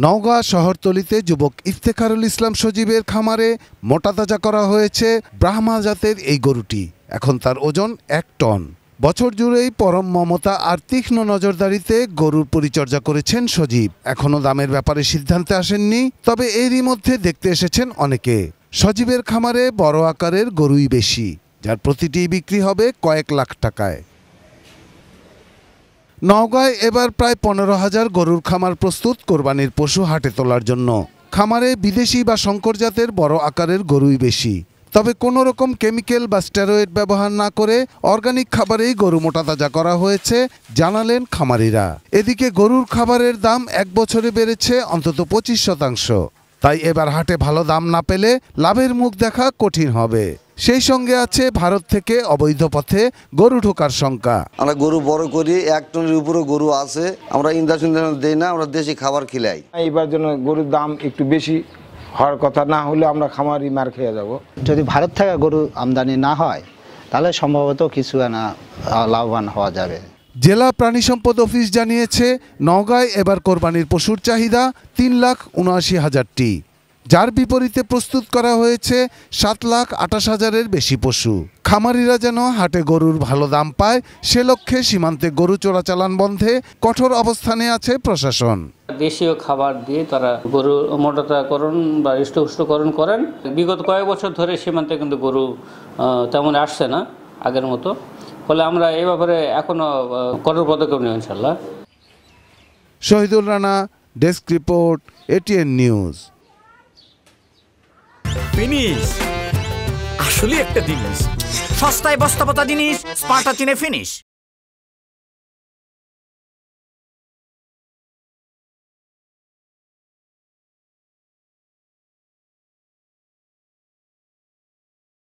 নওগাঁ শহরতলিতে যুবক ইফতেখারুল ইসলাম সজীবের খামারে মোটা তাজা করা হয়েছে ব্রাহ্মা জাতের এই গরুটি। এখন তার ওজন 1 টন। বছর জুড়েই পরম মমতা আর তীক্ষ্ণ নজরদারিতে গরুর পরিচর্যা করেছেন সজীব। এখনও দামের ব্যাপারে সিদ্ধান্তে আসেননি, তবে এরই মধ্যে দেখতে এসেছেন অনেকে। সজীবের খামারে বড় আকারের গরুই বেশি, যার প্রতিটি বিক্রি হবে কয়েক লাখ টাকায়। নওগাঁয় এবার প্রায় 15,000 গরুর খামার প্রস্তুত কোরবানির পশু হাটে তোলার জন্য। খামারে বিদেশি বা শঙ্কর জাতের বড় আকারের গরুই বেশি, তবে কোনো রকম কেমিক্যাল বা স্টেরয়েড ব্যবহার না করে অর্গানিক খাবারেই গরু মোটা তাজা করা হয়েছে, জানালেন খামারিরা। এদিকে গরুর খাবারের দাম 1 বছরে বেড়েছে অন্তত 25%। তাই এবার হাটে ভালো দাম না পেলে লাভের মুখ দেখা কঠিন হবে। সেই সঙ্গে আছে ভারত থেকে অবৈধ পথে গরু ঢোকার শঙ্কা। আমরা গরু বড় করি, 1 টনের উপরে গরু আছে। আমরা ইঞ্জেকশন দেই না, আমরা দেশি খাবার খিলাই। এইবার জন্য গরুর দাম একটু বেশি হওয়ার কথা, না হলে আমরা খামারি মার খেয়ে যাব। যদি ভারত থেকে গরু আমদানি না হয় তাহলে সম্ভবত কিছু লাভবান হওয়া যাবে। জেলা প্রাণী সম্পদ অফিস জানিয়েছে, নওগাঁয় এবার কোরবানির পশুর চাহিদা 3,79,000টি, যার বিপরীতে প্রস্তুত করা হয়েছে 7,28,000-এর বেশি পশু। খামারিরা যেন হাটে গরুর ভালো দাম পায়, সে লক্ষ্যে সীমান্তে গরু চোরাচালান বন্ধে কঠোর অবস্থানে আছে প্রশাসন। দেশীয় খাবার দিয়ে তারা গরু মোটাতাজাকরণ বা হৃষ্টপুষ্টকরণ করেন। বিগত কয়েক বছর ধরে সীমান্তে কিন্তু গরু তেমন আসছে না আগের মতো, ফলে আমরা এই ব্যাপারে এখনো কঠোর পদক্ষেপ নেব ইনশাল্লাহ। Shahidul Rana, desk report, ATN news. Finish আসলে একটা জিনিস, সস্তায় বস্তাপতা জিনিস, স্পার্টা চিনে ফিনিশ।